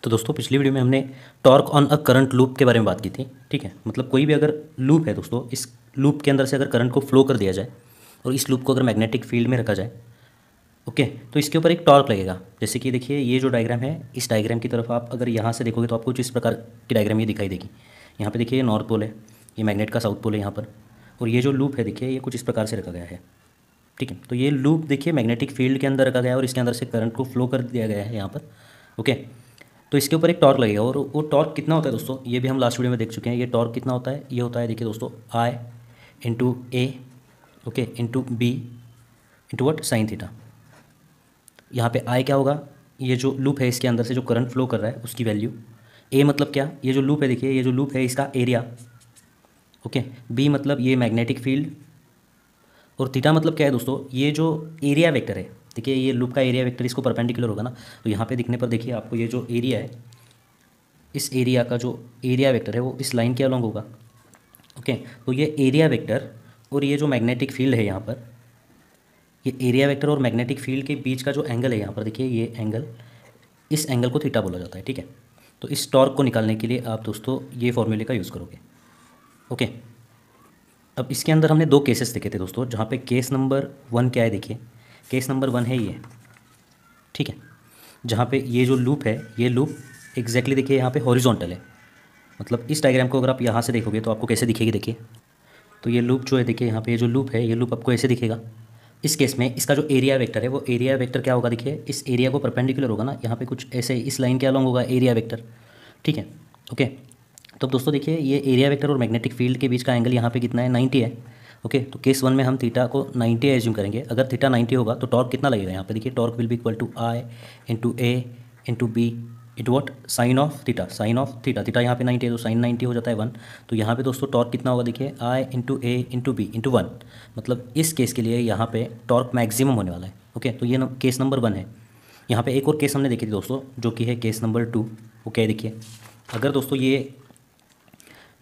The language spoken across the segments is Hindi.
तो दोस्तों पिछली वीडियो में हमने torque on a current loop के बारे में बात की थी। ठीक है, मतलब कोई भी अगर लूप है दोस्तों, इस लूप के अंदर से अगर करंट को फ्लो कर दिया जाए और इस लूप को अगर मैग्नेटिक फील्ड में रखा जाए, ओके, तो इसके ऊपर एक टॉर्क लगेगा। जैसे कि देखिए ये जो डायग्राम है, इस डायग्राम की तरफ आप अगर यहाँ से देखोगे तो आपको कुछ इस प्रकार की डायग्राम ये दिखाई देगी। यहाँ पे देखिए ये नॉर्थ पोल है, ये मैग्नेट का साउथ पोल है यहाँ पर, और ये जो लूप है देखिए ये कुछ इस प्रकार से रखा गया है। ठीक है, तो ये लूप देखिए मैग्नेटिक फील्ड के अंदर रखा गया है और इसके अंदर से करंट को फ्लो कर दिया गया है यहाँ पर। ओके, तो इसके ऊपर एक टॉर्क लगेगा और वो टॉर्क कितना होता है दोस्तों, ये भी हम लास्ट वीडियो में देख चुके हैं। ये टॉर्क कितना होता है, ये होता है देखिए दोस्तों I into A, okay, into B into what sine theta. यहाँ पे आई क्या होगा, ये जो लूप है इसके अंदर से जो करंट फ्लो कर रहा है उसकी वैल्यू। ए मतलब क्या, ये जो लूप है देखिए, ये जो लूप है इसका एरिया। ओके, बी मतलब ये मैग्नेटिक फील्ड, और थीटा मतलब क्या है दोस्तों, ये जो एरिया वेक्टर है। देखिए ये लूप का एरिया वेक्टर इसको परपेंडिकुलर होगा ना, तो यहाँ पे दिखने पर देखिए आपको ये जो एरिया है, इस एरिया का जो एरिया वेक्टर है वो इस लाइन के अलॉन्ग होगा। ओके, तो ये एरिया वेक्टर और ये जो मैग्नेटिक फील्ड है यहाँ पर, ये एरिया वेक्टर और मैग्नेटिक फील्ड के बीच का जो एंगल है यहाँ पर देखिए, ये एंगल, इस एंगल को थीटा बोला जाता है। ठीक है, तो इस टॉर्क को निकालने के लिए आप दोस्तों ये फॉर्मूले का यूज़ करोगे। ओके, अब इसके अंदर हमने दो केसेस देखे थे दोस्तों, जहाँ पे केस नंबर 1 क्या है देखिए, केस नंबर 1 है ये। ठीक है, जहाँ पे ये जो लूप है, ये लूप एग्जैक्टली देखिए यहाँ पे हॉरिजॉन्टल है। मतलब इस डायग्राम को अगर आप यहाँ से देखोगे तो आपको कैसे दिखेगी देखिए, तो ये लूप जो है देखिए यहाँ पे, ये जो लूप है ये लूप आपको ऐसे दिखेगा। इस केस में इसका जो एरिया वेक्टर है वो एरिया वेक्टर क्या होगा देखिए, इस एरिया को परपेंडिकुलर होगा ना, यहाँ पे कुछ ऐसे इस लाइन के अलॉन्ग होगा एरिया वेक्टर। ठीक है, ओके, तो दोस्तों देखिए ये एरिया वेक्टर और मैग्नेटिक फील्ड के बीच का एंगल यहाँ पे कितना है, 90 है। ओके, तो केस 1 में हम थीटा को 90 एज्यूम करेंगे। अगर थीटा 90 होगा तो टॉर्क कितना लगेगा यहाँ पे देखिए, torque will be equal to I into A into B into what sine of theta, sine of theta, theta यहाँ पे 90 है तो साइन 90 हो जाता है 1। तो यहाँ पे दोस्तों टॉर्क कितना होगा देखिए, आई into A into B into 1। मतलब इस केस के लिए यहाँ पे टॉर्क मैक्सिमम होने वाला है। ओके, तो ये केस नंबर 1 है। यहाँ पे एक और केस हमने देखी थी दोस्तों, जो कि है केस नंबर 2। ओके, देखिए अगर दोस्तों ये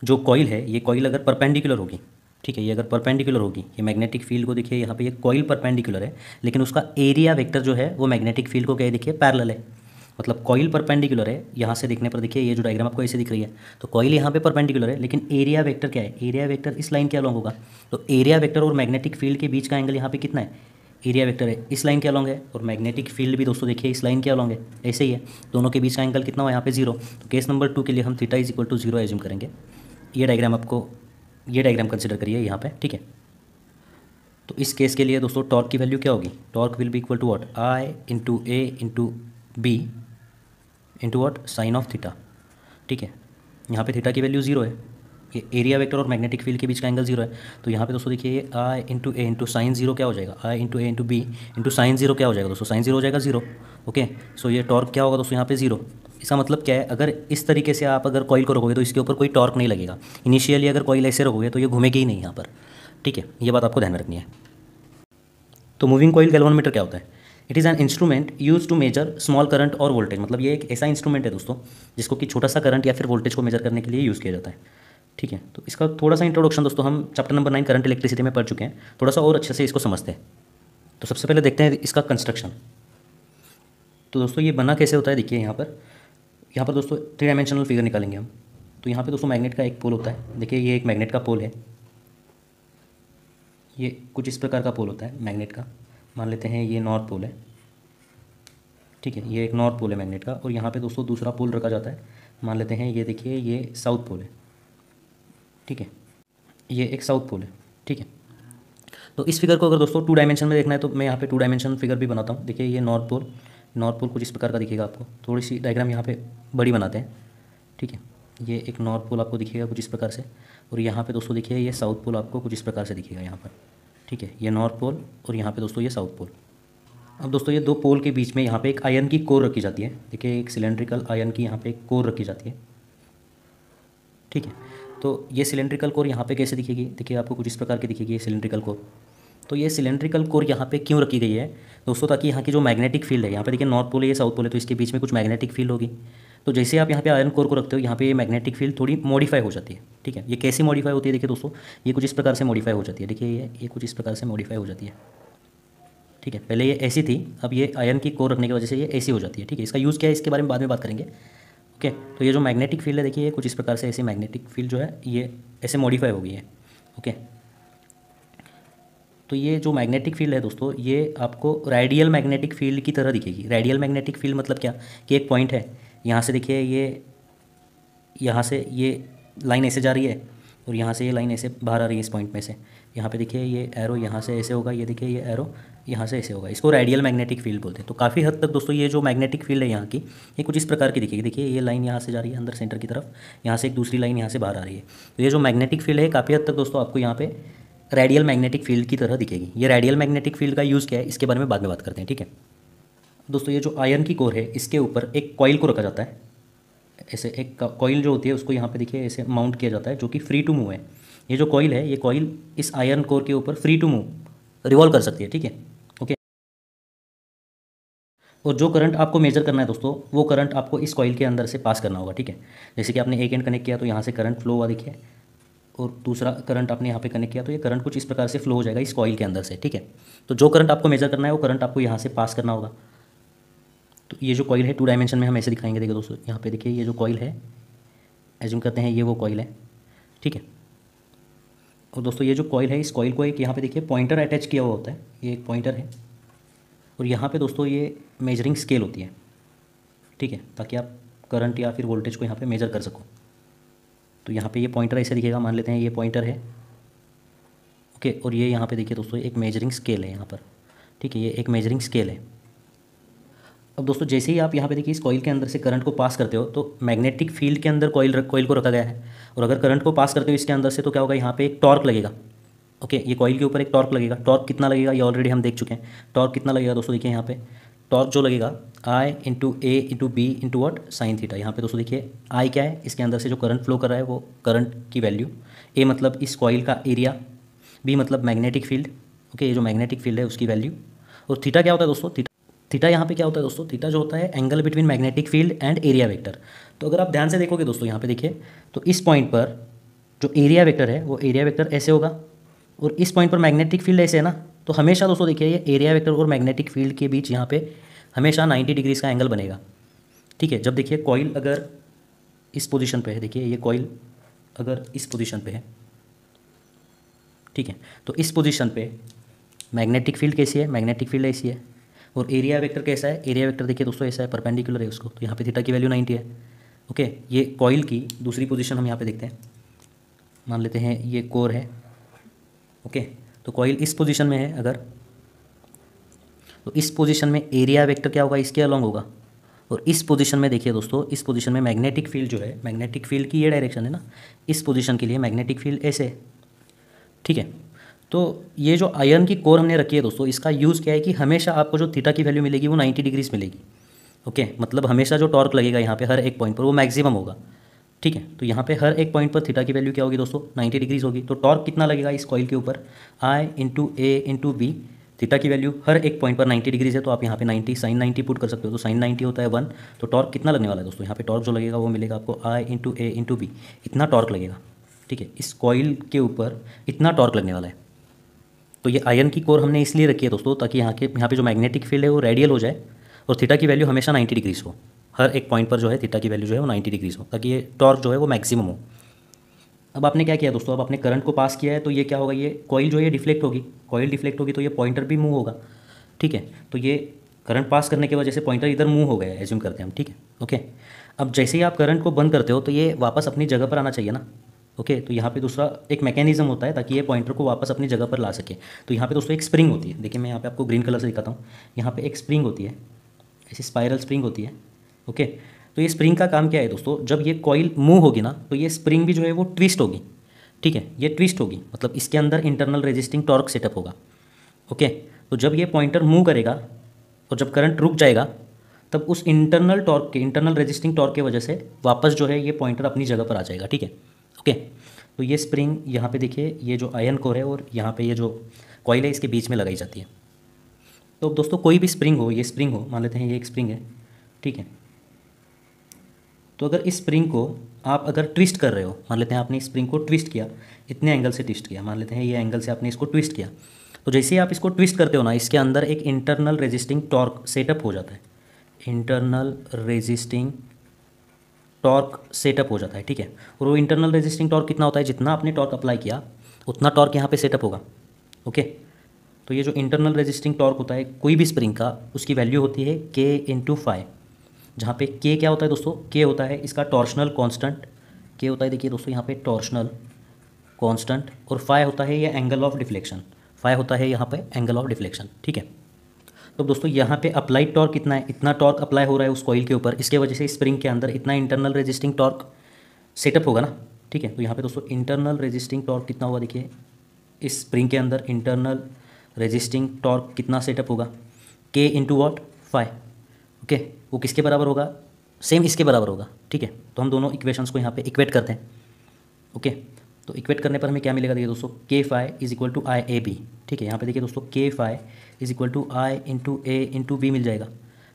जो कॉइल है, ये कॉइल अगर परपेंडिकुलर होगी, ठीक है, ये अगर परपेंडिकुलर होगी, ये मैग्नेटिक फील्ड को देखिए यहाँ पे ये कॉइल परपेंडिकुलर है, लेकिन उसका एरिया वेक्टर जो है वो मैग्नेटिक फील्ड को क्या है देखिए पैरेलल है। मतलब कॉइल परपेंडिकुलर है, यहाँ से देखने पर देखिए ये जो डायग्राम आपको ऐसे दिख रही है, तो कॉइल यहाँ पे परपेंडिकुलर है, लेकिन एरिया वेक्टर क्या है, एरिया वेक्टर इस लाइन के अलॉन्ग होगा। तो एरिया वेक्टर और मैग्नेटिक फील्ड के बीच का एंगल यहाँ पे कितना है, एरिया वेक्टर है इस लाइन के अलॉन्ग है, और मैग्नेटिक फील्ड भी दोस्तों देखिए इस लाइन के अलॉन्ग है, ऐसे ही है। दोनों के बीच का एंगल कितना हुआ यहाँ पे 0। तो केस नंबर 2 के लिए हम theta is equal to 0 assume करेंगे। ये डायग्राम आपको, ये डायग्राम कंसिडर करिए यहाँ पे। ठीक है, तो इस केस के लिए दोस्तों टॉर्क की वैल्यू क्या होगी, torque will be equal to what, I into A into B into what sine of theta. ठीक है, यहाँ पे थीटा की वैल्यू 0 है, ये एरिया वेक्टर और मैग्नेटिक फील्ड के बीच का एंगल 0 है। तो यहाँ पे दोस्तों देखिए ये आई इंटू ए इंटू साइन 0 क्या हो जाएगा, आई into A into B into sign 0 क्या हो जाएगा दोस्तों, साइन 0 हो जाएगा 0। ओके, सो ये टॉर्क क्या होगा दोस्तों यहाँ पे 0। इसका मतलब क्या है, अगर इस तरीके से आप अगर कॉइल को रखोगे तो इसके ऊपर कोई टॉर्क नहीं लगेगा। इनिशियली अगर कॉइल ऐसे रखोगे तो ये घूमेगी ही नहीं यहाँ पर। ठीक है, ये बात आपको ध्यान में रखनी है। तो मूविंग कॉइल गैल्वेनोमीटर क्या होता है, it is an instrument use to measure small current और वोल्टेज। मतलब ये एक ऐसा इंस्ट्रूमेंट है दोस्तों जिसको कि छोटा सा करंट या फिर वोल्टेज को मेजर करने के लिए यूज़ किया जाता है। ठीक है, तो इसका थोड़ा सा इंट्रोडक्शन दोस्तों हम चैप्टर नंबर 9 करंट इलेक्ट्रिसिटी में पढ़ चुके हैं, थोड़ा सा और अच्छे से इसको समझते हैं। तो सबसे पहले देखते हैं इसका कंस्ट्रक्शन। तो दोस्तों ये बना कैसे होता है देखिए, यहाँ पर दोस्तों 3 डायमेंशनल फिगर निकालेंगे हम। तो यहाँ पे दोस्तों मैग्नेट का एक पोल होता है, देखिए ये एक मैग्नेट का पोल है, ये कुछ इस प्रकार का पोल होता है मैग्नेट का। मान लेते हैं ये नॉर्थ पोल है। ठीक है, ये एक नॉर्थ पोल है मैग्नेट का, और यहाँ पे दोस्तों दूसरा पोल रखा जाता है। मान लेते हैं ये देखिए ये साउथ पोल है। ठीक है, ये एक साउथ पोल है। ठीक है, तो इस फिगर को अगर दोस्तों 2 डायमेंशन में देखना है तो मैं यहाँ पे 2 डायमेंशन फिगर भी बनाता हूँ। देखिए ये नॉर्थ पोल, नॉर्थ पोल कुछ इस प्रकार का दिखेगा आपको। थोड़ी सी डायग्राम यहाँ पे बड़ी बनाते हैं। ठीक है, ये एक नॉर्थ पोल आपको दिखेगा कुछ इस प्रकार से, और यहाँ पे दोस्तों देखिए ये साउथ पोल आपको कुछ इस प्रकार से दिखेगा यहाँ पर। ठीक है, ये नॉर्थ पोल और यहाँ पे दोस्तों ये साउथ पोल। अब दोस्तों ये 2 पोल के बीच में यहाँ पे एक आयरन की कोर रखी जाती है। देखिए एक सिलेंड्रिकल आयरन की यहाँ पे एक कोर रखी जाती है। ठीक है, तो ये सिलेंड्रिकल कोर यहाँ पे कैसे दिखेगी, देखिए आपको कुछ इस प्रकार की दिखेगी ये सिलेंड्रिकल कोर। तो ये सिलेंड्रिकल कोर यहाँ पे क्यों रखी गई है दोस्तों, ताकि यहाँ की जो मैग्नेटिक फील्ड है, यहाँ पे देखिए नॉर्थ पोल है ये साउथ पोल है, तो इसके बीच में कुछ मैग्नेटिक फील्ड होगी। तो जैसे आप यहाँ पे आयरन कोर को रखते हो, यहाँ पे ये मैग्नेटिक फील्ड थोड़ी मॉडिफाई हो जाती है। ठीक है, ये कैसी मॉडिफाई होती है देखिए दोस्तों, ये कुछ इस प्रकार से मॉडिफाई हो जाती है। देखिए ये कुछ इस प्रकार से मॉडिफाई हो जाती है। ठीक है, पहले ये ऐसी थी, अब ये आयरन की कोर रखने की वजह से ये ऐसी हो जाती है। ठीक है, इसका यूज़ क्या है इसके बारे में बाद में बात करेंगे। ओके, तो ये जो मैग्नेटिक फील्ड है देखिए, ये कुछ इस प्रकार से ऐसे मैग्नेटिक फील्ड जो है ये ऐसे मॉडिफाई हो गई है। ओके, तो ये जो मैग्नेटिक फील्ड है दोस्तों, ये आपको रेडियल मैग्नेटिक फील्ड की तरह दिखेगी। रेडियल मैग्नेटिक फील्ड मतलब क्या, कि एक पॉइंट है, यहाँ से देखिए ये, यहाँ से ये लाइन ऐसे जा रही है और यहाँ से ये लाइन ऐसे बाहर आ रही है इस पॉइंट में से। यहाँ पे देखिए ये एरो यहाँ से ऐसे होगा, ये देखिए ये एरो यहाँ से ऐसे होगा, इसको रेडियल मैग्नेटिक फील्ड बोलते हैं। तो काफ़ी हद तक दोस्तों ये जो मैग्नेटिक फील्ड है यहाँ की, ये कुछ इस प्रकार की दिखेगी। देखिए ये लाइन यहाँ से जा रही है अंदर सेंटर की तरफ, यहाँ से एक दूसरी लाइन यहाँ से बाहर आ रही है। तो ये जो मैग्नेटिक फील्ड है काफ़ी हद तक दोस्तों आपको यहाँ पे रेडियल मैग्नेटिक फील्ड की तरह दिखेगी। ये रेडियल मैग्नेटिक फील्ड का यूज़ क्या है इसके बारे में बाद में बात करते हैं, ठीक है दोस्तों। ये जो आयरन की कोर है इसके ऊपर एक कॉइल को रखा जाता है, ऐसे एक कॉइल जो होती है उसको यहाँ पे देखिए ऐसे माउंट किया जाता है, जो कि फ्री टू मूव है। ये जो कॉइल है, ये कॉइल इस आयरन कोर के ऊपर फ्री टू मूव रिवॉल्व कर सकती है, ठीक है ओके। और जो करंट आपको मेजर करना है दोस्तों, वो करंट आपको इस कॉइल के अंदर से पास करना होगा, ठीक है। जैसे कि आपने एक एंड कनेक्ट किया तो यहाँ से करंट फ्लो हुआ देखिए, और दूसरा करंट आपने यहाँ पे कनेक्ट किया तो ये करंट कुछ इस प्रकार से फ्लो हो जाएगा इस कॉइल के अंदर से, ठीक है। तो जो करंट आपको मेजर करना है वो करंट आपको यहाँ से पास करना होगा। तो ये जो कॉइल है 2 डायमेंशन में हम ऐसे दिखाएंगे, देखिए दोस्तों यहाँ पे देखिए ये जो कॉइल है, एज्यूम करते हैं ये वो कॉइल है, ठीक है। और दोस्तों ये जो कॉइल है, इस कॉइल को एक यहाँ पे देखिए पॉइंटर अटैच किया हुआ होता है, ये एक पॉइंटर है। और यहाँ पे दोस्तों ये मेजरिंग स्केल होती है, ठीक है, ताकि आप करंट या फिर वोल्टेज को यहाँ पे मेजर कर सको। तो यहाँ पे ये पॉइंटर ऐसे दिखेगा, मान लेते हैं ये पॉइंटर है, ओके। और ये यहाँ पे देखिए दोस्तों एक मेजरिंग स्केल है यहाँ पर, ठीक है, ये एक मेजरिंग स्केल है। अब दोस्तों जैसे ही आप यहाँ पे देखिए इस कॉइल के अंदर से करंट को पास करते हो तो मैग्नेटिक फील्ड के अंदर कॉइल को रखा गया है, और अगर करंट को पास करते हो इसके अंदर से तो क्या होगा, यहाँ पे एक टॉर्क लगेगा, ओके। ये कॉइल के ऊपर एक टॉर्क लगेगा। टॉर्क कितना लगेगा ये ऑलरेडी हम देख चुके हैं। टॉर्क कितना लगेगा दोस्तों, देखिए यहाँ पे टॉर्क जो लगेगा I into A into B into what sine theta. यहाँ पे दोस्तों देखिए I क्या है, इसके अंदर से जो करंट फ्लो कर रहा है वो करंट की वैल्यू, ए मतलब इस कॉइल का एरिया, बी मतलब मैग्नेटिक फील्ड, ओके, ये जो मैग्नेटिक फील्ड है उसकी वैल्यू। और थीटा क्या होता है दोस्तों, थीटा यहाँ पे क्या होता है दोस्तों, थीटा जो होता है angle between magnetic field and area vector. तो अगर आप ध्यान से देखोगे दोस्तों यहाँ पे देखिए, तो इस पॉइंट पर जो एरिया वेक्टर है वो एरिया वेक्टर ऐसे होगा, और इस पॉइंट पर मैग्नेटिक फील्ड ऐसे है ना। तो हमेशा दोस्तों देखिए ये एरिया वेक्टर और मैग्नेटिक फील्ड के बीच यहाँ पे हमेशा 90 डिग्रीज़ का एंगल बनेगा, ठीक है। जब देखिए कॉइल अगर इस पोजीशन पे है, देखिए ये कॉइल अगर इस पोजीशन पे है, ठीक है, तो इस पोजीशन पे मैग्नेटिक फील्ड कैसी है, मैग्नेटिक फील्ड ऐसी है, और एरिया वेक्टर कैसा है, एरिया वेक्टर देखिए दोस्तों ऐसा है, परपेंडिकुलर है उसको। तो यहाँ पे थीटा की वैल्यू 90 है, ओके। ये कॉइल की दूसरी पोजीशन हम यहाँ पे देखते हैं, मान लेते हैं ये कोर है, ओके। तो कॉइल इस पोजीशन में है अगर, तो इस पोजीशन में एरिया वेक्टर क्या होगा, इसके अलॉन्ग होगा। और इस पोजीशन में देखिए दोस्तों, इस पोजीशन में मैग्नेटिक फील्ड जो है, मैग्नेटिक फील्ड की ये डायरेक्शन है ना, इस पोजीशन के लिए मैग्नेटिक फील्ड ऐसे है, ठीक है। तो ये जो आयरन की कोर हमने रखी है दोस्तों, इसका यूज़ क्या है कि हमेशा आपको जो थीटा की वैल्यू मिलेगी वो 90 डिग्रीज मिलेगी, ओके। मतलब हमेशा जो टॉर्क लगेगा यहाँ पे हर एक पॉइंट पर वो मैक्सिमम होगा, ठीक है। तो यहाँ पे हर एक पॉइंट पर थीटा की वैल्यू क्या होगी दोस्तों, 90 डिग्रीज होगी। तो टॉर्क कितना लगेगा इस कॉइल के ऊपर, I into A into B, theta की वैल्यू हर एक पॉइंट पर 90 डिग्रीज है, तो आप यहाँ पे 90 साइन 90 पुट कर सकते हो। तो साइन 90 होता है 1, तो टॉर्क कितना लगने वाला है दोस्तों, यहाँ पे टॉर्क जो लगेगा वो मिलेगा आपको I into A into B, इतना टॉर्क लगेगा, ठीक है। इस कॉइल के ऊपर इतना टॉर्क लगने वाला है। तो ये आयरन की कोर हमने इसलिए रखी है दोस्तों, ताकि यहाँ पे जो मैग्नेटिक फील्ड है वो रेडियल हो जाए, और थीटा की वैल्यू हमेशा 90 डिग्रीज हो, हर एक पॉइंट पर जो है थीटा की वैल्यू जो है वो 90 डिग्रीज हो, ताकि ये टॉर्क जो है वो मैक्सिमम हो। अब आपने क्या किया दोस्तों, अब आपने करंट को पास किया है, तो ये क्या होगा, ये कॉइल जो है डिफ्लेक्ट होगी, कॉइल डिफ्लेक्ट होगी तो ये पॉइंटर भी मूव होगा, ठीक है। तो ये करंट पास करने की वजह से पॉइंटर इधर मूव हो गया है, एज्यूम करते हैं हम, ठीक है ओके। अब जैसे ही आप करंट को बंद करते हो तो ये वापस अपनी जगह पर आना चाहिए ना, ओके। तो यहाँ पे दूसरा एक मैकेनिज्म होता है ताकि ये पॉइंटर को वापस अपनी जगह पर ला सके। तो यहाँ पे दोस्तों एक स्प्रिंग होती है, देखिए मैं यहाँ पे आपको ग्रीन कलर से दिखाता हूँ। यहाँ पे एक स्प्रिंग होती है, ऐसी स्पाइरल स्प्रिंग होती है, ओके। तो ये स्प्रिंग का काम क्या है दोस्तों, जब ये कॉइल मूव होगी ना तो ये स्प्रिंग भी जो है वो ट्विस्ट होगी, ठीक है। ये ट्विस्ट होगी मतलब इसके अंदर इंटरनल रेजिस्टिंग टॉर्क सेटअप होगा, ओके। तो जब ये पॉइंटर मूव करेगा और जब करंट रुक जाएगा तब उस इंटरनल टॉर्क के, इंटरनल रेजिस्टिंग टॉर्क की वजह से वापस जो है ये पॉइंटर अपनी जगह पर आ जाएगा, ठीक है ओके। तो ये स्प्रिंग यहाँ पे देखिए, ये जो आयरन कोर है और यहाँ पे ये जो कॉइल है इसके बीच में लगाई जाती है। तो दोस्तों कोई भी स्प्रिंग हो, ये स्प्रिंग हो, मान लेते हैं ये एक स्प्रिंग है, ठीक है। तो अगर इस स्प्रिंग को आप अगर ट्विस्ट कर रहे हो, मान लेते हैं आपने इस स्प्रिंग को ट्विस्ट किया, इतने एंगल से ट्विस्ट किया, मान लेते हैं ये एंगल से आपने इसको ट्विस्ट किया, तो जैसे ही आप इसको ट्विस्ट करते हो ना, इसके अंदर एक इंटरनल रेजिस्टिंग टॉर्क सेटअप हो जाता है, इंटरनल रेजिस्टिंग टॉर्क सेटअप हो जाता है, ठीक है। और वो इंटरनल रेजिस्टिंग टॉर्क कितना होता है, जितना आपने टॉर्क अप्लाई किया उतना टॉर्क यहाँ पे सेटअप होगा, ओके। तो ये जो इंटरनल रेजिस्टिंग टॉर्क होता है कोई भी स्प्रिंग का, उसकी वैल्यू होती है K इंटू फाइव, जहाँ पे K क्या होता है दोस्तों, K होता है इसका टॉर्शनल कांस्टेंट, K होता है देखिए दोस्तों यहाँ पे टॉर्शनल कांस्टेंट, और फाइव होता है ये एंगल ऑफ डिफ्लेक्शन, फाइव होता है यहाँ पे एंगल ऑफ डिफ्लेक्शन, ठीक है। तो दोस्तों यहाँ पे अप्लाइड टॉर्क कितना है, इतना टॉर्क अप्लाई हो रहा है उस कॉइल के ऊपर, इसके वजह से स्प्रिंग के अंदर इतना इंटरनल रेजिस्टिंग टॉर्क सेटअप होगा ना, ठीक है। तो यहाँ पे दोस्तों इंटरनल रेजिस्टिंग टॉर्क कितना होगा, देखिए इस स्प्रिंग के अंदर इंटरनल रेजिस्टिंग टॉर्क कितना सेटअप होगा, K into what, five, okay. वो किसके बराबर होगा, सेम इसके बराबर होगा, ठीक है। तो हम दोनों इक्वेशंस को यहाँ पे इक्वेट करते हैं, ओके। तो इक्वेट करने पर हमें क्या मिलेगा, देखिए दोस्तों K five is equal to I A B, ठीक है। यहाँ पे देखिए दोस्तों K five is equal to I into A into B मिल जाएगा,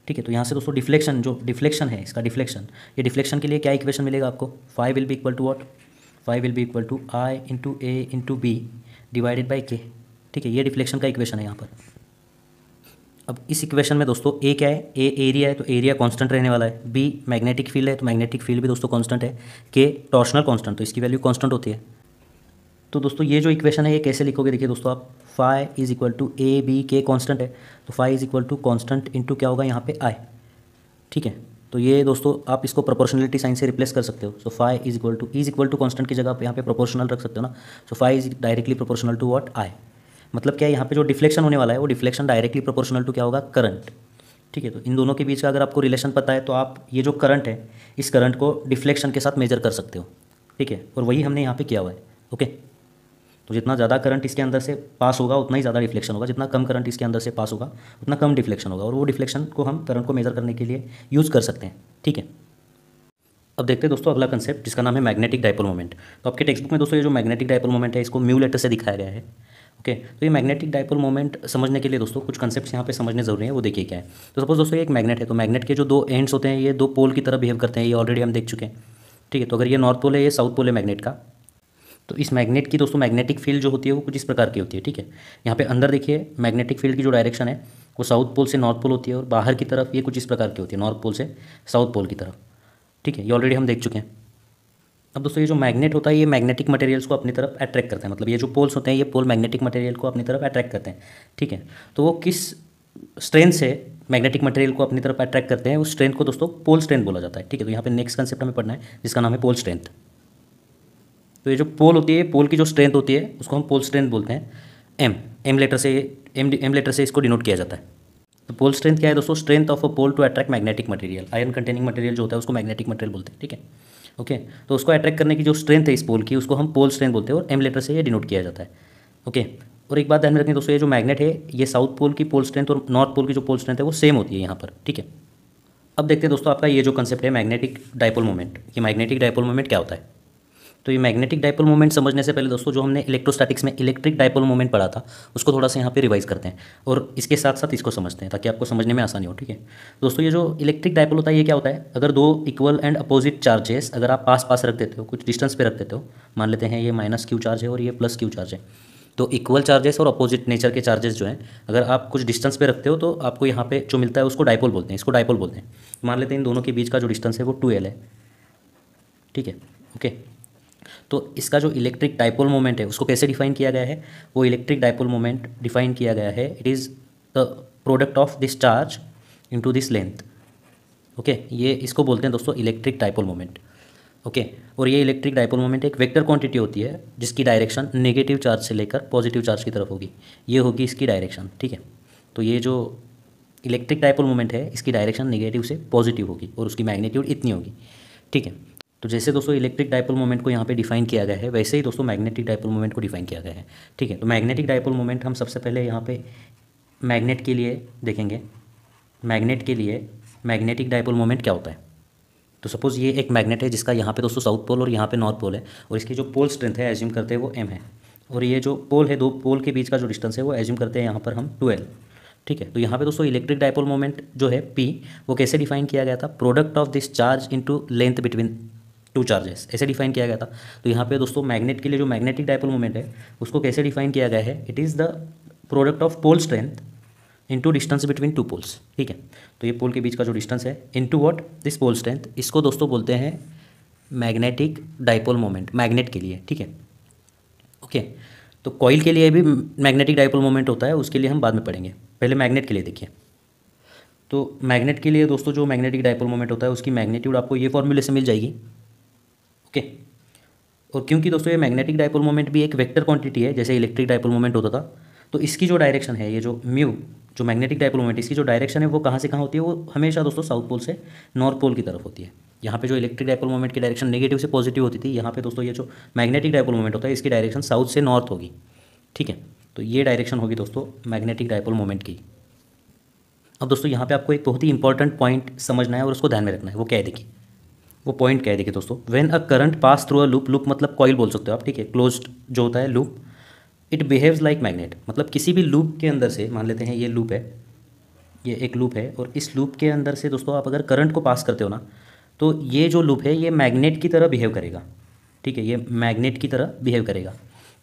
ठीक है। तो यहाँ से दोस्तों डिफ्लेक्शन, जो डिफ्लेक्शन है इसका डिफ्लेक्शन, ये डिफ्लेक्शन के लिए क्या इक्वेशन मिलेगा आपको, phi will be equal to what, phi will be equal to I into A into B divided by K, ठीक है। ये डिफ्लेक्शन का इक्वेशन है यहाँ पर। अब इस इक्वेशन में दोस्तों ए क्या है, ए एरिया है तो एरिया कांस्टेंट रहने वाला है, बी मैग्नेटिक फील्ड है तो मैग्नेटिक फील्ड भी दोस्तों कांस्टेंट है, के टॉर्शनल कांस्टेंट तो इसकी वैल्यू कांस्टेंट होती है। तो दोस्तों ये जो इक्वेशन है ये कैसे लिखोगे, देखिए दोस्तों आप phi is equal to A B के कांस्टेंट है, तो phi is equal to constant into क्या होगा यहाँ पे आई, ठीक है। तो ये दोस्तों आप इसको प्रोपोर्शनलिटी साइन से रिप्लेस कर सकते हो, so phi is equal to constant की जगह आप यहाँ पे प्रोपोर्शनल रख सकते हो ना, so phi is directly proportional to what, I. मतलब क्या है, यहाँ पे जो डिफ्लेक्शन होने वाला है वो डिफ्लेक्शन डायरेक्टली प्रोपोर्शनल टू क्या होगा, करंट, ठीक है। तो इन दोनों के बीच का अगर आपको रिलेशन पता है तो आप ये जो करंट है इस करंट को डिफ्लेक्शन के साथ मेजर कर सकते हो, ठीक है। और वही हमने यहाँ पे किया हुआ है, ओके। तो जितना ज़्यादा करंट इसके अंदर से पास होगा उतना ही ज़्यादा डिफ्लेक्शन होगा, जितना कम करंट इसके अंदर से पास होगा उतना कम डिफ्लेक्शन होगा, और वो डिफ्लेक्शन को हम करंट को मेजर करने के लिए यूज़ कर सकते हैं, ठीक है। अब देखते हैं दोस्तों अगला कंसेप्ट जिसका नाम है मैग्नेटिक डाइपोल मोमेंट। तो आपके टेक्स्ट बुक में दोस्तों ये जो मैग्नेटिक डाइपोल मोमेंट है इसको म्यू लेटर से दिखाया गया है, ओके। तो ये मैग्नेटिक डाइपोल मोमेंट समझने के लिए दोस्तों कुछ कंसेप्ट्स यहाँ पे समझने जरूरी है, वो देखिए क्या है। तो सपोज दोस्तों ये एक मैग्नेट है, तो मैग्नेट के जो दो एंड्स होते हैं ये दो पोल की तरह बिहेव करते हैं, ये ऑलरेडी हम देख चुके हैं, ठीक है। तो अगर ये नॉर्थ पोल है, ये साउथ पोल है मैग्नेट का, तो इस मैग्नेट की दोस्तों मैग्नेटिक फील्ड जो होती है वो कुछ इस प्रकार की होती है, ठीक है। यहाँ पे अंदर देखिए मैग्नेटिक फील्ड की जो डायरेक्शन है वो साउथ पोल से नॉर्थ पोल होती है, और बाहर की तरफ ये कुछ इस प्रकार की होती है, नॉर्थ पोल से साउथ पोल की तरफ, ठीक है। ये ऑलरेडी हम देख चुके हैं। अब दोस्तों ये जो मैग्नेट होता है ये मैग्नेटिक मटेरियल्स को अपनी तरफ अट्रैक्ट करता है, मतलब ये जो पोल्स होते हैं ये पोल मैग्नेटिक मटेरियल को अपनी तरफ अट्रैक्ट करते हैं, ठीक है। तो वो किस स्ट्रेंथ से मैग्नेटिक मटेरियल को अपनी तरफ अट्रैक्ट करते हैं, उस स्ट्रेंथ को दोस्तों पोल स्ट्रेंथ बोला जाता है, ठीक है। तो यहाँ पे नेक्स्ट कंसेप्ट हमें पढ़ना है जिसका नाम है पोल स्ट्रेंथ। तो ये जो पोल होती है, पोल की जो स्ट्रेंथ होती है उसको हम पोल स्ट्रेंथ बोलते हैं, एम लेटर से इसको डिनोट किया जाता है। तो पोल स्ट्रेंथ क्या है दोस्तों, strength of a pole to attract magnetic material, iron containing material जो होता है उसको मैग्नेटिक मटेरियल बोलते हैं, ठीक है, ओके। तो उसको अट्रैक्ट करने की जो स्ट्रेंथ है इस पोल की उसको हम पोल स्ट्रेंथ बोलते हैं, और एम लेटर से ये डिनोट किया जाता है, ओके। और एक बात ध्यान में रखनी दोस्तों, ये जो मैग्नेट है ये साउथ पोल की पोल स्ट्रेंथ और नॉर्थ पोल की जो पोल स्ट्रेंथ है वो सेम होती है यहाँ पर, ठीक है। अब देखते हैं दोस्तों आपका ये जो कंसेप्ट है मैग्नेटिक डाइपोल मोमेंट, ये मैग्नेटिक डाइपोल मोमेंट क्या होता है। तो ये मैग्नेटिक डाइपोल मोमेंट समझने से पहले दोस्तों जो हमने इलेक्ट्रोस्टैटिक्स में इलेक्ट्रिक डाइपोल मोमेंट पढ़ा था उसको थोड़ा सा यहाँ पे रिवाइज करते हैं, और इसके साथ साथ इसको समझते हैं ताकि आपको समझने में आसानी हो, ठीक है। दोस्तों ये जो इलेक्ट्रिक डाइपोल होता है ये क्या होता है, अगर दो इक्वल एंड अपोजिट चार्जेस अगर आप पास पास रख देते हो, कुछ डिस्टेंस पे रख देते हो, मान लेते हैं ये माइनस क्यू चार्ज है और ये प्लस क्यू चार्ज है, तो इक्वल चार्जेस और अपोजिट नेचर के चार्जेस जो हैं अगर आप कुछ डिस्टेंस पे रखते हो तो आपको यहाँ पे जो मिलता है उसको डाइपोल बोलते हैं, इसको डाइपोल बोलते हैं। मान लेते हैं इन दोनों के बीच का जो डिस्टेंस है वो 2L है, ठीक है, ओके। तो इसका जो इलेक्ट्रिक डाइपोल मोमेंट है उसको कैसे डिफाइन किया गया है, वो इलेक्ट्रिक डाइपोल मोमेंट डिफाइन किया गया है, it is the product of this charge into this length, okay. ये इसको बोलते हैं दोस्तों इलेक्ट्रिक डाइपोल मोमेंट, ओके। और ये इलेक्ट्रिक डाइपोल मोमेंट एक वेक्टर क्वांटिटी होती है जिसकी डायरेक्शन नेगेटिव चार्ज से लेकर पॉजिटिव चार्ज की तरफ होगी, ये होगी इसकी डायरेक्शन, ठीक है। तो ये जो इलेक्ट्रिक डाइपोल मोमेंट है इसकी डायरेक्शन नेगेटिव से पॉजिटिव होगी और उसकी मैग्नीट्यूड इतनी होगी, ठीक है। तो जैसे दोस्तों इलेक्ट्रिक डाइपोल मोमेंट को यहाँ पे डिफाइन किया गया है वैसे ही दोस्तों मैग्नेटिक डाइपोल मोमेंट को डिफाइन किया गया है, ठीक है। तो मैग्नेटिक डाइपोल मोमेंट हम सबसे पहले यहाँ पे मैग्नेट के लिए देखेंगे, मैग्नेट के लिए मैग्नेटिक डाइपोल मोमेंट क्या होता है। तो सपोज़ ये एक मैग्नेट है जिसका यहाँ पे दोस्तों साउथ पोल और यहाँ पे नॉर्थ पोल है, और इसकी जो पोल स्ट्रेंथ है एज्यूम करते हैं वो m है, और ये जो पोल है दो पोल के बीच का जो डिस्टेंस है वो एज्यूम करते हैं यहाँ पर हम 2L, ठीक है। तो यहाँ पे दोस्तों इलेक्ट्रिक डाइपोल मोमेंट जो है P वो कैसे डिफाइन किया गया था, product of this charge into length between two charges, ऐसे डिफाइन किया गया था। तो यहाँ पे दोस्तों मैग्नेट के लिए जो मैग्नेटिक डाइपोल मोमेंट है उसको कैसे डिफाइन किया गया है, it is the product of pole strength into distance between two poles, ठीक है। तो ये पोल के बीच का जो डिस्टेंस है into what, this pole strength, इसको दोस्तों बोलते हैं मैग्नेटिक डाइपोल मोमेंट मैग्नेट के लिए, ठीक है। ओके, तो कॉइल के लिए भी मैग्नेटिक डाइपोल मोमेंट होता है, उसके लिए हम बाद में पढ़ेंगे, पहले मैग्नेट के लिए देखिए। तो मैग्नेट के लिए दोस्तों जो मैग्नेटिक डाइपोल मोमेंट होता है उसकी मैग्नीट्यूड आपको ये फॉर्मूले से मिल जाएगी। ओके, और क्योंकि दोस्तों ये मैग्नेटिक डाइपोल मोमेंट भी एक वेक्टर क्वांटिटी है जैसे इलेक्ट्रिक डाइपोल मोमेंट होता था, तो इसकी जो डायरेक्शन है, ये जो म्यू जो मैग्नेटिक डाइपोल मोमेंट, इसकी जो डायरेक्शन है वो कहाँ से कहाँ होती है, वो हमेशा दोस्तों साउथ पोल से नॉर्थ पोल की तरफ होती है। यहाँ पे जो इलेक्ट्रिक डाइपोल मोमेंट की डायरेक्शन नेगेटिव से पॉजिटिव होती थी, यहाँ पे दोस्तों ये जो मैग्नेटिक डाइपोल मोमेंट होता है इसकी डायरेक्शन साउथ से नॉर्थ होगी, ठीक है। तो ये डायरेक्शन होगी दोस्तों मैग्नेटिक डाइपोल मोमेंट की। अब दोस्तों यहाँ पे आपको एक बहुत ही इंपॉर्टेंट पॉइंट समझना है और उसको ध्यान में रखना है। वो क्या है देखिए, वो पॉइंट क्या है देखिए दोस्तों, when a current pass through a loop, loop मतलब कॉइल बोल सकते हो आप, ठीक है, क्लोज्ड जो होता है loop, it behaves like magnet. मतलब किसी भी लूप के अंदर से, मान लेते हैं ये लूप है, ये एक लूप है, और इस लूप के अंदर से दोस्तों आप अगर करंट को पास करते हो ना, तो ये जो लूप है ये मैग्नेट की तरह बिहेव करेगा, ठीक है, ये मैग्नेट की तरह बिहेव करेगा।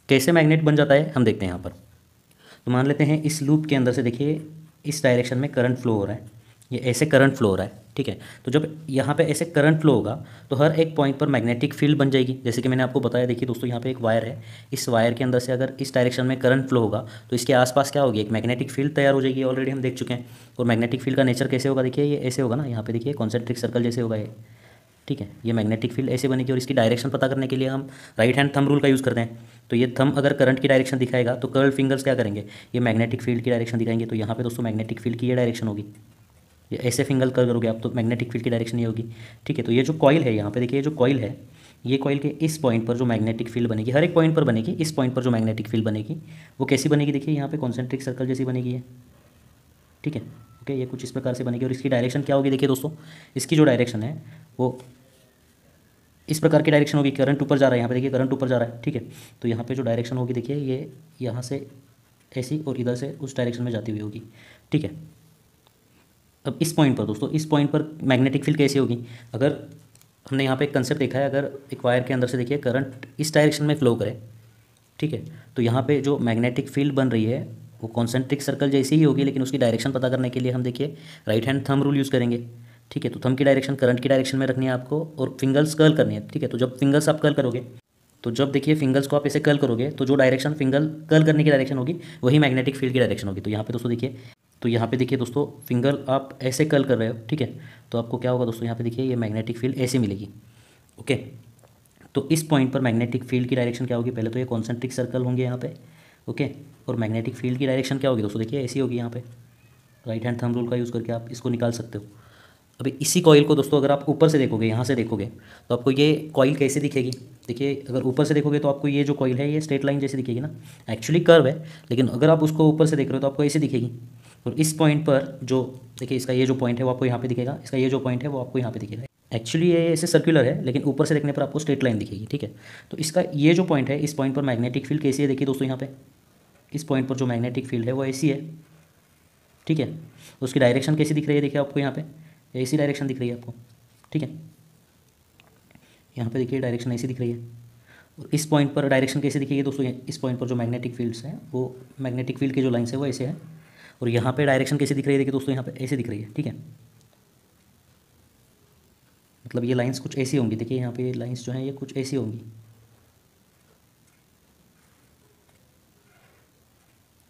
कैसे मैग्नेट बन जाता है हम देखते हैं यहाँ पर। तो मान लेते हैं इस लूप के अंदर से देखिए इस डायरेक्शन में करंट फ्लो हो रहा है, ये ऐसे करंट फ्लो हो रहा है, ठीक है। तो जब यहाँ पे ऐसे करंट फ्लो होगा तो हर एक पॉइंट पर मैग्नेटिक फील्ड बन जाएगी, जैसे कि मैंने आपको बताया। देखिए दोस्तों यहाँ पे एक वायर है, इस वायर के अंदर से अगर इस डायरेक्शन में करंट फ्लो होगा तो इसके आसपास क्या होगी, एक मैग्नेटिक फील्ड तैयार हो जाएगी, ऑलरेडी हम देख चुके हैं। और मैग्नेटिक फील्ड का नेचर कैसे होगा देखिए, ये ऐसे होगा ना, यहाँ पे देखिए कॉन्सेंट्रिक सर्कल जैसे होगा ये, ठीक है। ये मैग्नेटिक फील्ड ऐसे बनेगी, और इसकी डायरेक्शन पता करने के लिए हम राइट हैंड थंब रूल का यूज़ करते हैं। तो ये थंब अगर करंट की डायरेक्शन दिखाएगा तो कर्ल फिंगर्स क्या करेंगे, ये मैग्नेटिक फील्ड की डायरेक्शन दिखाएंगे। तो यहाँ पे दोस्तों मैग्नेटिक फील्ड की ये डायरेक्शन होगी, ये ऐसे फिंगर कर करोगे आप तो मैग्नेटिक फील्ड की डायरेक्शन ये होगी, ठीक है। तो ये जो कॉइल है यहाँ पे देखिए, ये जो कॉइल है, ये कॉइल के इस पॉइंट पर जो मैग्नेटिक फील्ड बनेगी, हर एक पॉइंट पर बनेगी, इस पॉइंट पर जो मैग्नेटिक फील्ड बनेगी वो कैसी बनेगी देखिए, यहाँ पे कॉन्सेंट्रिक सर्कल जैसी बनेगी है, ठीक है। ओके, ये कुछ इस प्रकार से बनेगी, और इसकी डायरेक्शन क्या होगी देखिए दोस्तों, इसकी जो डायरेक्शन है वो इस प्रकार की डायरेक्शन होगी, करंट ऊपर जा रहा है, यहाँ पे देखिए करंट ऊपर जा रहा है, ठीक है। तो यहाँ पे जो डायरेक्शन होगी देखिए, ये यहाँ से ऐसी और इधर से उस डायरेक्शन में जाती हुई होगी, ठीक है। अब इस पॉइंट पर दोस्तों, इस पॉइंट पर मैग्नेटिक फील्ड कैसी होगी, अगर हमने यहाँ पे एक कंसेप्ट देखा है, अगर एक वायर के अंदर से देखिए करंट इस डायरेक्शन में फ्लो करे, ठीक है, तो यहाँ पे जो मैग्नेटिक फील्ड बन रही है वो कॉन्सेंट्रिक सर्कल जैसी ही होगी, लेकिन उसकी डायरेक्शन पता करने के लिए हम देखिए right hand thumb rule use करेंगे, ठीक है। तो थंब की डायरेक्शन करंट की डायरेक्शन में रखनी है आपको, और फिंगर्स कर्ल करनी है, ठीक है। तो जब फिंगर्स आप कर्ल करोगे, तो जब देखिए फिंगर्स को आप ऐसे कर्ल करोगे तो जो डायरेक्शन फिंगर कर्ल करने की डायरेक्शन होगी वही मैग्नेटिक फील्ड की डायरेक्शन होगी। तो यहाँ पे दोस्तों देखिए, तो यहाँ पे देखिए दोस्तों फिंगर आप ऐसे कर्ल कर रहे हो, ठीक है, तो आपको क्या होगा दोस्तों, यहाँ पे देखिए ये मैग्नेटिक फील्ड ऐसे मिलेगी। ओके, तो इस पॉइंट पर मैग्नेटिक फील्ड की डायरेक्शन क्या होगी, पहले तो ये कॉन्सेंट्रिक सर्कल होंगे यहाँ पे, ओके, और मैग्नेटिक फील्ड की डायरेक्शन क्या होगी दोस्तों देखिए ऐसी होगी। यहाँ पे राइट हैंड थंब रूल का यूज़ करके आप इसको निकाल सकते हो। अभी इसी कॉइल को दोस्तों अगर आप ऊपर से देखोगे, यहाँ से देखोगे, तो आपको ये कॉइल कैसे दिखेगी देखिए, अगर ऊपर से देखोगे तो आपको ये जो कॉइल है ये स्ट्रेट लाइन जैसी दिखेगी ना, एक्चुअली कर्व है, लेकिन अगर आप उसको ऊपर से देख रहे हो तो आपको ऐसे दिखेगी। और इस पॉइंट पर जो देखिए इसका ये जो पॉइंट है वो आपको यहाँ पे दिखेगा, इसका ये जो पॉइंट है वो आपको यहाँ पे दिखेगा। एक्चुअली ये ऐसे सर्कुलर है, लेकिन ऊपर से देखने पर आपको स्ट्रेट लाइन दिखेगी, ठीक है। तो इसका ये जो पॉइंट है, इस पॉइंट पर मैग्नेटिक फील्ड कैसी है देखिए दोस्तों, यहाँ पे इस पॉइंट पर जो मैग्नेटिक फील्ड है वो ऐसी है, ठीक है। उसकी डायरेक्शन कैसी दिख रही है देखिए आपको, यहाँ पे ऐसी डायरेक्शन दिख रही है आपको, ठीक है। यहाँ पे देखिए डायरेक्शन ऐसी दिख रही है, और इस पॉइंट पर डायरेक्शन कैसे दिखेगी दोस्तों, इस पॉइंट पर जो मैग्नेटिक फील्ड्स हैं वो मैग्नेटिक फील्ड की जो लाइन्स है वो ऐसे है, और यहाँ पे डायरेक्शन कैसे दिख रही है देखिए दोस्तों, यहाँ पे ऐसे दिख रही है, ठीक है। मतलब ये लाइंस कुछ ऐसी होंगी, देखिए यहाँ पे लाइंस जो हैं ये कुछ ऐसी होंगी,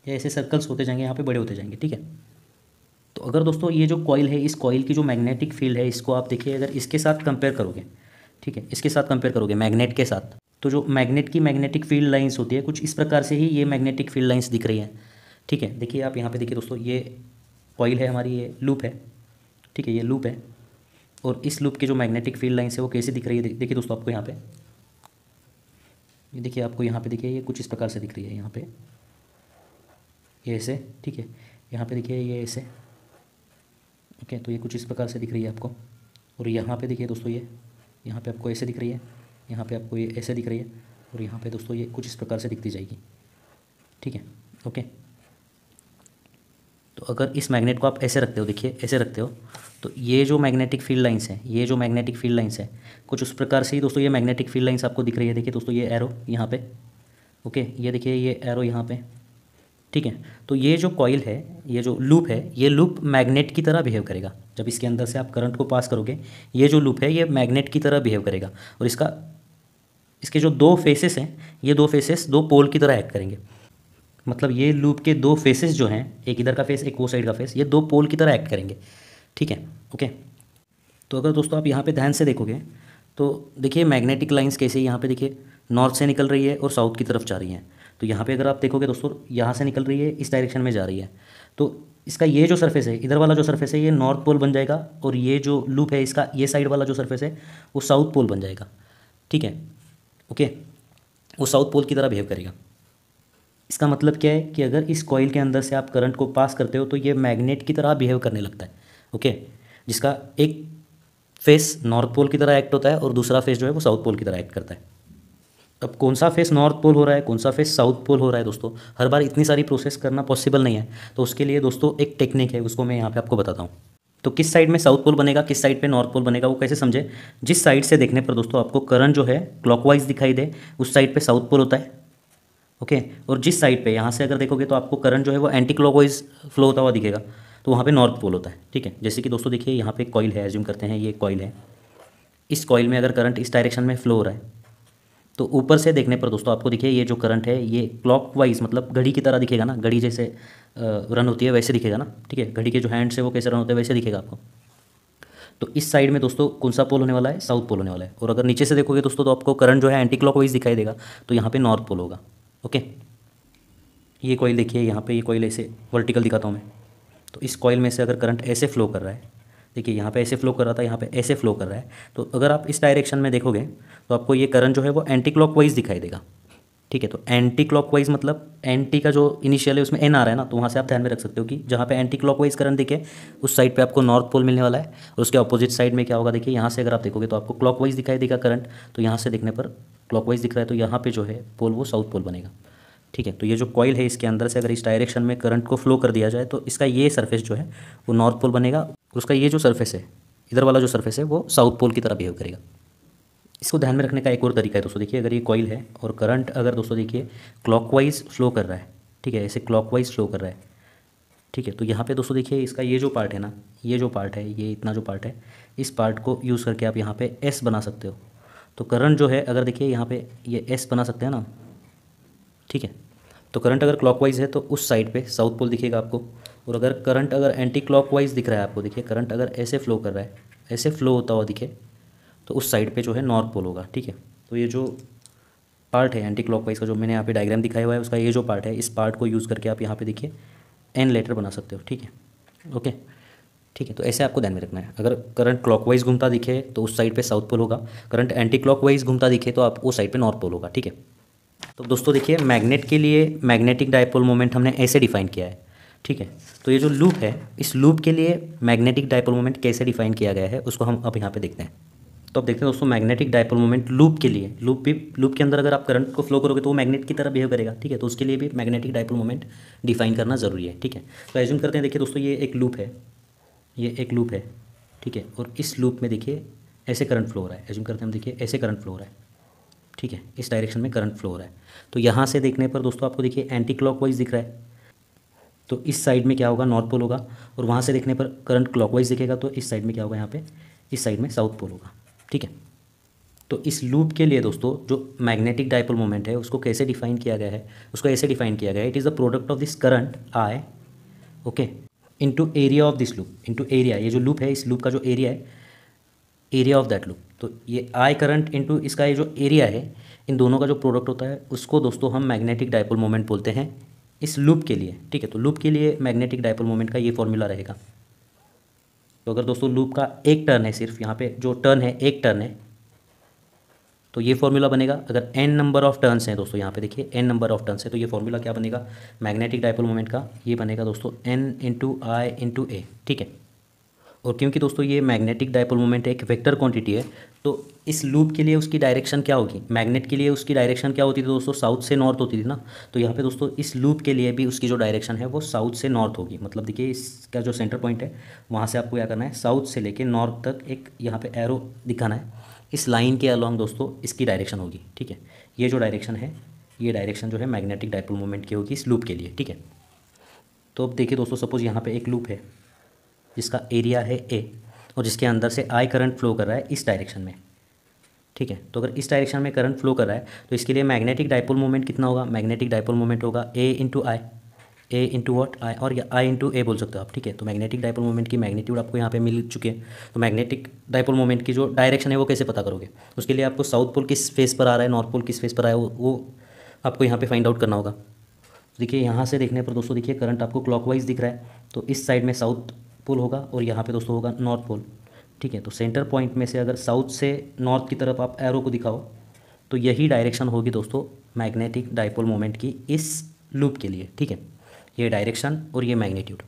ये ऐसे सर्कल्स होते जाएंगे, यहाँ पे बड़े होते जाएंगे, ठीक है। तो अगर दोस्तों ये जो कॉइल है, इस कॉइल की जो मैग्नेटिक फील्ड है, इसको आप देखिए अगर इसके साथ कंपेयर करोगे, ठीक है, इसके साथ कंपेयर करोगे मैग्नेट के साथ, तो जो मैग्नेट की मैग्नेटिक फील्ड लाइंस होती है कुछ इस प्रकार से ही ये मैग्नेटिक फील्ड लाइंस दिख रही हैं, ठीक है। देखिए आप यहाँ पे देखिए दोस्तों, ये कॉइल है हमारी, ये लूप है, ठीक है, ये लूप है, और इस लूप की जो मैग्नेटिक फील्ड लाइंस है वो कैसे दिख रही है देखिए दोस्तों आपको यहाँ पे, ये देखिए आपको यहाँ पे देखिए ये कुछ इस प्रकार से दिख रही है, यहाँ पे ये ऐसे, ठीक है, यहाँ पे देखिए ये ऐसे, ओके। तो ये कुछ इस प्रकार से दिख रही है आपको, और यहाँ पे देखिए दोस्तों ये यहाँ पे आपको ऐसे दिख रही है, यहाँ पे आपको ये ऐसे दिख रही है, और यहाँ पे दोस्तों ये कुछ इस प्रकार से दिखती जाएगी, ठीक है, ओके। तो अगर इस मैग्नेट को आप ऐसे रखते हो, देखिए ऐसे रखते हो, तो ये जो मैग्नेटिक फील्ड लाइंस है, ये जो मैग्नेटिक फील्ड लाइंस है कुछ उस प्रकार से ही दोस्तों ये मैग्नेटिक फील्ड लाइंस आपको दिख रही है। देखिए दोस्तों ये एरो यहाँ पे, ओके, ये देखिए ये एरो यहाँ पे, ठीक है। तो ये जो कॉइल है, ये जो लूप है, ये लूप मैग्नेट की तरह बिहेव करेगा। जब इसके अंदर से आप करंट को पास करोगे, ये जो लूप है ये मैग्नेट की तरह बिहेव करेगा, और इसके जो दो फेसेस हैं, ये दो फेसेस दो पोल की तरह एक्ट करेंगे। मतलब ये लूप के दो फेसेस जो हैं, एक इधर का फेस एक वो साइड का फेस, ये दो पोल की तरह एक्ट करेंगे, ठीक है। ओके, तो अगर दोस्तों आप यहाँ पे ध्यान से देखोगे तो देखिए मैग्नेटिक लाइंस कैसे यहाँ पे देखिए नॉर्थ से निकल रही है और साउथ की तरफ जा रही हैं। तो यहाँ पे अगर आप देखोगे दोस्तों, यहाँ से निकल रही है, इस डायरेक्शन में जा रही है, तो इसका ये जो सरफेस है, इधर वाला जो सरफेस है, ये नॉर्थ पोल बन जाएगा, और ये जो लूप है इसका ये साइड वाला जो सरफेस है वो साउथ पोल बन जाएगा, ठीक है। ओके, वो साउथ पोल की तरह बिहेव करेगा। इसका मतलब क्या है कि अगर इस कॉइल के अंदर से आप करंट को पास करते हो तो ये मैग्नेट की तरह बिहेव करने लगता है, ओके, जिसका एक फेस नॉर्थ पोल की तरह एक्ट होता है और दूसरा फेस जो है वो साउथ पोल की तरह एक्ट करता है। अब कौन सा फेस नॉर्थ पोल हो रहा है, कौन सा फेस साउथ पोल हो रहा है दोस्तों, हर बार इतनी सारी प्रोसेस करना पॉसिबल नहीं है। तो उसके लिए दोस्तों एक टेक्निक है, उसको मैं यहाँ पे आपको बताता हूँ। तो किस साइड में साउथ पोल बनेगा, किस साइड पे नॉर्थ पोल बनेगा, वो कैसे समझे। जिस साइड से देखने पर दोस्तों आपको करंट जो है क्लॉकवाइज दिखाई दे, उस साइड पे साउथ पोल होता है, ओके। और जिस साइड पे यहाँ से अगर देखोगे तो आपको करंट जो है वो एंटी क्लॉकवाइज फ्लो होता हुआ दिखेगा, तो वहाँ पे नॉर्थ पोल होता है, ठीक है। जैसे कि दोस्तों देखिए यहाँ पे एक कॉइल है, एज्यूम करते हैं ये कॉइल है, इस कॉइल में अगर करंट इस डायरेक्शन में फ्लो हो रहा है, तो ऊपर से देखने पर दोस्तों आपको देखिए ये जो करंट है ये क्लॉकवाइज मतलब घड़ी की तरह दिखेगा ना, घड़ी जैसे रन होती है वैसे दिखेगा ना, ठीक है। घड़ी के जो हैंड से वो कैसे रन होते हैं वैसे दिखेगा आपको। तो इस साइड में दोस्तों कौन सा पोल होने वाला है, साउथ पोल होने वाला है। और अगर नीचे से देखोगे दोस्तों तो आपको करंट जो है एंटी क्लॉकवाइज दिखाई देगा, तो यहाँ पे नॉर्थ पोल होगा, ओके। ये कॉइल देखिए यहाँ पे, ये कॉइल ऐसे वर्टिकल दिखाता हूँ मैं। तो इस कॉइल में से अगर करंट ऐसे फ्लो कर रहा है, देखिए यहाँ पे ऐसे फ्लो कर रहा था, यहाँ पे ऐसे फ्लो कर रहा है, तो अगर आप इस डायरेक्शन में देखोगे तो आपको ये करंट जो है वो एंटी क्लॉकवाइज दिखाई देगा, ठीक है। तो एंटी क्लॉकवाइज मतलब एंटी का जो इनिशियल है उसमें एन आ रहा है ना, तो वहाँ से आप ध्यान में रख सकते हो कि जहाँ पे एंटी क्लॉकवाइज करंट दिखे उस साइड पे आपको नॉर्थ पोल मिलने वाला है, और उसके अपोजिट साइड में क्या होगा, देखिए यहाँ से अगर आप देखोगे तो आपको क्लॉकवाइज दिखाई देगा करंट, तो यहाँ से देखने पर क्लॉकवाइज दिख रहा है, तो यहाँ पे जो है पोल वो साउथ पोल बनेगा, ठीक है। तो ये जो कॉइल है इसके अंदर से अगर इस डायरेक्शन में करंट को फ्लो कर दिया जाए तो इसका ये सरफेस जो है वो नॉर्थ पोल बनेगा, उसका ये जो सरफेस है इधर वाला जो सरफेस है वो साउथ पोल की तरह बिहेव करेगा। इसको ध्यान में रखने का एक और तरीका है दोस्तों, देखिए अगर ये कॉइल है और करंट अगर दोस्तों देखिए क्लॉकवाइज फ्लो कर रहा है, ठीक है, ऐसे क्लॉकवाइज फ्लो कर रहा है, ठीक है। तो यहाँ पे दोस्तों देखिए इसका ये जो पार्ट है ना, ये जो पार्ट है, ये इतना जो पार्ट है, इस पार्ट को यूज़ करके आप यहाँ पे एस बना सकते हो। तो करंट जो है अगर देखिए यहाँ पे ये एस बना सकते हैं ना, ठीक है। तो करंट अगर क्लॉकवाइज है तो उस साइड पे साउथ पोल दिखेगा आपको, और अगर करंट अगर एंटी क्लॉकवाइज दिख रहा है आपको, देखिए करंट अगर ऐसे फ्लो कर रहा है, ऐसे फ्लो होता हुआ दिखे, तो उस साइड पे जो है नॉर्थ पोल होगा, ठीक है। तो ये जो पार्ट है एंटी क्लॉकवाइज का जो मैंने यहाँ पे डायग्राम दिखाया हुआ है, उसका ये जो पार्ट है, इस पार्ट को यूज़ करके आप यहाँ पे देखिए एन लेटर बना सकते हो, ठीक है, ओके, ठीक है। तो ऐसे आपको ध्यान में रखना है, अगर करंट क्लॉकवाइज घूमता दिखे तो उस साइड पे साउथ पोल होगा, करंट एंटी क्लॉकवाइज घूमता दिखे तो आप उस साइड पे नॉर्थ पोल होगा, ठीक है। तो दोस्तों देखिए मैग्नेट के लिए मैग्नेटिक डायपोल मोमेंट हमने ऐसे डिफाइन किया है, ठीक है। तो ये जो लूप है, इस लूप के लिए मैग्नेटिक डायपोल मोमेंट कैसे डिफाइन किया गया है उसको हम अब यहाँ पे देखते हैं। तो अब देखते हैं दोस्तों मैग्नेटिक डायपोल मोमेंट लूप के लिए, लूप के अंदर अगर आप करंट को फ्लो करोगे तो वो मैग्नेट की तरह बिहेव करेगा, ठीक है। तो उसके लिए भी मैग्नेटिक डायपोल मोमेंट डिफाइन करना ज़रूरी है, ठीक है। तो एज्यूम करते हैं, देखिए दोस्तों ये एक लूप है, ये एक लूप है, ठीक है। और इस लूप में देखिए ऐसे करंट फ्लो हो रहा है, एज्यूम करते हैं हम, देखिए ऐसे करंट फ्लो हो रहा है, ठीक है, इस डायरेक्शन में करंट फ्लो हो रहा है। तो यहाँ से देखने पर दोस्तों आपको देखिए एंटी क्लॉकवाइज दिख रहा है, तो इस साइड में क्या होगा, नॉर्थ पोल होगा। और वहाँ से देखने पर करंट क्लॉकवाइज दिखेगा, तो इस साइड में क्या होगा, यहाँ पे इस साइड में साउथ पोल होगा, ठीक है। तो इस लूप के लिए दोस्तों जो मैग्नेटिक डायपोल मोमेंट है उसको कैसे डिफाइन किया गया है, उसको ऐसे डिफाइन किया गया है, it is the product of this current I, okay, into area of this loop, into area, ये जो लूप है इस लूप का जो एरिया है, एरिया ऑफ दैट लूप। तो ये आई करंट इनटू इसका ये जो एरिया है, इन दोनों का जो प्रोडक्ट होता है उसको दोस्तों हम मैग्नेटिक डायपोल मोमेंट बोलते हैं इस लूप के लिए, ठीक है। तो लूप के लिए मैग्नेटिक डायपोल मोमेंट का ये फॉर्मूला रहेगा। तो अगर दोस्तों लूप का एक टर्न है, सिर्फ यहाँ पे जो टर्न है एक टर्न है, तो ये फॉर्मूला बनेगा। अगर n नंबर ऑफ टर्न्स हैं दोस्तों, यहाँ पे देखिए n नंबर ऑफ टर्न्स है, तो ये फॉर्मूला क्या बनेगा मैग्नेटिक डायपोल मोमेंट का, ये बनेगा दोस्तों n इंटू आई इंटू ए, ठीक है। और क्योंकि दोस्तों ये मैग्नेटिक डायपोल मोमेंट एक वेक्टर क्वांटिटी है, तो इस लूप के लिए उसकी डायरेक्शन क्या होगी, मैग्नेट के लिए उसकी डायरेक्शन क्या होती थी दोस्तों, साउथ से नॉर्थ होती थी ना। तो यहाँ पे दोस्तों इस लूप के लिए भी उसकी जो डायरेक्शन है वो साउथ से नॉर्थ होगी। मतलब देखिए इसका जो सेंटर पॉइंट है वहाँ से आपको क्या करना है, साउथ से लेके नॉर्थ तक एक यहाँ पे एरो दिखाना है, इस लाइन के अलॉन्ग दोस्तों इसकी डायरेक्शन होगी, ठीक है। ये जो डायरेक्शन है, ये डायरेक्शन जो है मैग्नेटिक डायपोल मोमेंट की होगी इस लूप के लिए, ठीक है। तो अब देखिए दोस्तों, सपोज़ यहाँ पे एक लूप है जिसका एरिया है ए और जिसके अंदर से आई करंट फ्लो कर रहा है इस डायरेक्शन में, ठीक है। तो अगर इस डायरेक्शन में करंट फ्लो कर रहा है तो इसके लिए मैग्नेटिक डाइपोल मोमेंट कितना होगा, मैग्नेटिक डाइपोल मोमेंट होगा A into I, A into what I, और आई इंटू ए बोल सकते हो आप, ठीक है। तो मैग्नेटिक डाइपोल मोमेंट की मैग्नीट्यूड आपको यहाँ पे मिल चुके हैं। तो मैग्नेटिक डाइपोल मोमेंट की जो डायरेक्शन है वो कैसे पता करोगे, उसके लिए आपको साउथ पोल किस फेस पर आ रहा है, नॉर्थ पोल किस फेस पर आ रहा है, वो आपको यहाँ पे फाइंड आउट करना होगा। देखिए यहाँ से देखने पर दोस्तों, देखिए करंट आपको क्लॉकवाइज दिख रहा है, तो इस साइड में साउथ पोल होगा और यहाँ पे दोस्तों होगा नॉर्थ पोल, ठीक है। तो सेंटर पॉइंट में से अगर साउथ से नॉर्थ की तरफ आप एरो को दिखाओ तो यही डायरेक्शन होगी दोस्तों मैग्नेटिक डाइपोल मोमेंट की इस लूप के लिए, ठीक है। ये डायरेक्शन और ये मैग्नीट्यूड।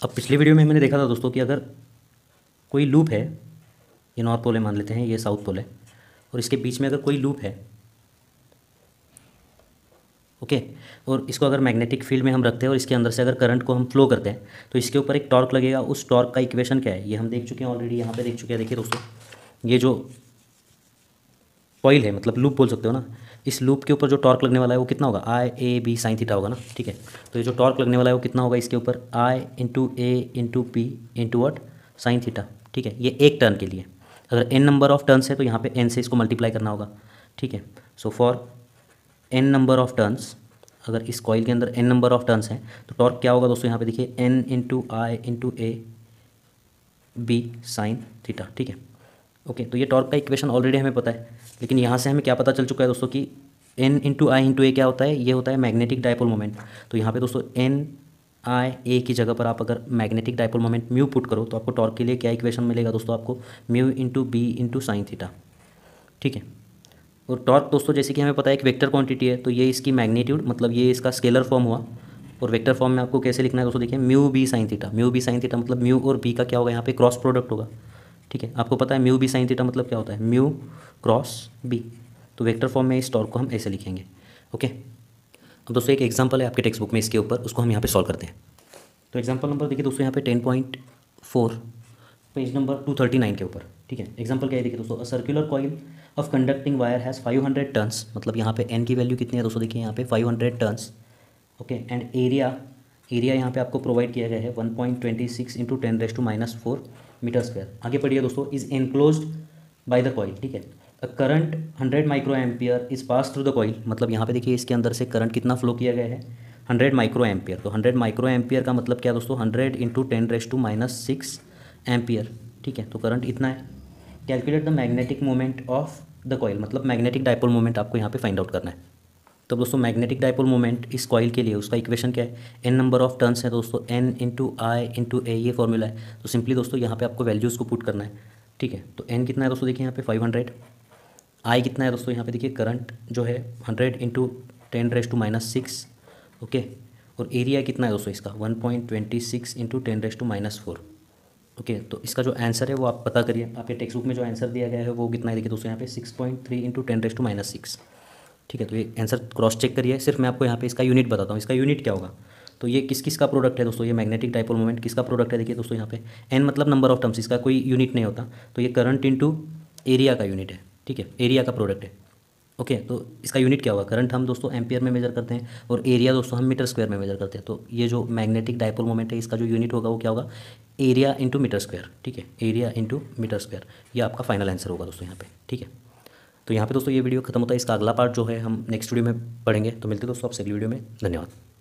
अब पिछले वीडियो में मैंने देखा था दोस्तों कि अगर कोई लूप है, ये नॉर्थ पोल है मान लेते हैं, ये साउथ पोल है, और इसके बीच में अगर कोई लूप है, ओके, और इसको अगर मैग्नेटिक फील्ड में हम रखते हैं और इसके अंदर से अगर करंट को हम फ्लो करते हैं तो इसके ऊपर एक टॉर्क लगेगा। उस टॉर्क का इक्वेशन क्या है ये हम देख चुके हैं ऑलरेडी, यहाँ पे देख चुके हैं। देखिए दोस्तों, ये जो कॉइल है, मतलब लूप बोल सकते हो ना, इस लूप के ऊपर जो टॉर्क लगने वाला है वो कितना होगा, आई ए बी साइन थीटा होगा ना, ठीक है। तो ये जो टॉर्क लगने वाला है वो कितना होगा इसके ऊपर, I into A into P into what sine theta, ठीक है। ये एक टर्न के लिए, अगर एन नंबर ऑफ टर्न्स है तो यहाँ पे एन से इसको मल्टीप्लाई करना होगा, ठीक है। So for N number of turns, अगर इस कॉइल के अंदर एन नंबर ऑफ टर्न्स हैं तो टॉर्क क्या होगा दोस्तों, यहाँ पे देखिए N into I into A B sine theta, ठीक है। ओके, तो ये टॉर्क का इक्वेशन ऑलरेडी हमें पता है, लेकिन यहाँ से हमें क्या पता चल चुका है दोस्तों कि एन इंटू आई इंटू ए क्या होता है, ये होता है मैग्नेटिक डाइपोल मोमेंट। तो यहाँ पे दोस्तों एन आई ए की जगह पर आप अगर magnetic dipole moment mu put करो तो आपको टॉर्क के लिए क्या इक्वेशन मिलेगा दोस्तों, आपको mu into B into sine theta, ठीक है। और टॉर्क दोस्तों जैसे कि हमें पता है एक वेक्टर क्वांटिटी है, तो ये इसकी मैग्नीट्यूड मतलब ये इसका स्केलर फॉर्म हुआ, और वेक्टर फॉर्म में आपको कैसे लिखना है दोस्तों, देखिए mu B sine theta, mu B sine theta मतलब म्यू और बी का क्या होगा यहाँ पे क्रॉस प्रोडक्ट होगा, ठीक है। आपको पता है म्यू बी साइन थीटा मतलब क्या होता है, म्यू क्रॉस बी। तो वेक्टर फॉर्म में इस टॉर्क को हम ऐसे लिखेंगे, ओके। अब दोस्तों एक एग्जांपल है आपके टेक्स्ट बुक में इसके ऊपर, उसको हम यहाँ पे सॉल्व करते हैं। तो एग्जांपल नंबर देखिए दोस्तों यहाँ पे 10.4 पेज नंबर 239 के ऊपर, ठीक है। एग्जांपल क्या है देखिए दोस्तों, a circular coil of conducting wire has 500 turns, मतलब यहाँ पे एन की वैल्यू कितनी है दोस्तों, देखिए यहाँ पे 500 टर्न्स, ओके। एंड एरिया यहाँ पे आपको प्रोवाइड किया गया है 1.26 इंटू 10⁻⁻⁴ मीटर स्क्वायर। आगे पढ़िए दोस्तों, is enclosed by the coil, ठीक है। A current 100 micro ampere is pass through the coil, मतलब यहाँ पे देखिए इसके अंदर से करंट कितना फ्लो किया गया है, 100 माइक्रो एम्पियर। तो 100 माइक्रो एम्पियर का मतलब क्या दोस्तों, 100 इंटू 10⁻⁻6 एम्पियर, ठीक है। तो करंट इतना है। Calculate the magnetic moment of the coil, मतलब मैग्नेटिक डाइपोल मोमेंट आपको यहाँ पे फाइंड आउट करना है। तो दोस्तों मैग्नेटिक डाइपोल मोमेंट इस कॉइल के लिए उसका इक्वेशन क्या है, एन नंबर ऑफ टर्न्स है दोस्तों, एन इंटू आई इंटू ए, ये फॉर्मूला है। तो सिंपली दोस्तों यहाँ पे आपको वैल्यूज़ को पुट करना है, ठीक है। तो एन कितना है दोस्तों, देखिए यहाँ पे 500, आई कितना है दोस्तों, यहाँ पे देखिए करंट जो है 100 इंटू 10⁻⁻6, ओके। और एरिया कितना है दोस्तों इसका 1.26 इंटू 10⁻⁻⁴, ओके। तो इसका जो आंसर है वो आप पता करिए, आपके टेक्स्ट बुक में जो आंसर दिया गया है वो कितना है, देखिए दोस्तों यहाँ पे 6.3 इंटू 10⁻⁻6, ठीक है। तो ये आंसर क्रॉस चेक करिए। सिर्फ मैं आपको यहाँ पे इसका यूनिट बताता हूँ, इसका यूनिट क्या होगा। तो ये किस किस का प्रोडक्ट है दोस्तों, ये मैग्नेटिक डाइपोल मोमेंट किसका प्रोडक्ट है, देखिए दोस्तों यहाँ पे एन मतलब नंबर ऑफ टर्म्स, इसका कोई यूनिट नहीं होता। तो ये करंट इंटू एरिया का यूनिट है, ठीक है, एरिया का प्रोडक्ट है, ओके। तो इसका यूनिट क्या होगा, करंट हम दोस्तों एम्पियर में मेजर करते हैं और एरिया दोस्तों हम मीटर स्क्वायर में मेजर करते हैं। तो ये जो मैग्नेटिक डाइपोल मोमेंट है इसका जो यूनिट होगा वो क्या होगा, एरिया इंटू मीटर स्क्वायर, ठीक है, एरिया इंटू मीटर स्क्वायर। ये आपका फाइनल आंसर होगा दोस्तों यहाँ पे, ठीक है। तो यहाँ पे दोस्तों ये वीडियो खत्म होता है, इसका अगला पार्ट जो है हम नेक्स्ट वीडियो में पढ़ेंगे। तो मिलते हैं दोस्तों आपसे अगली वीडियो में, धन्यवाद।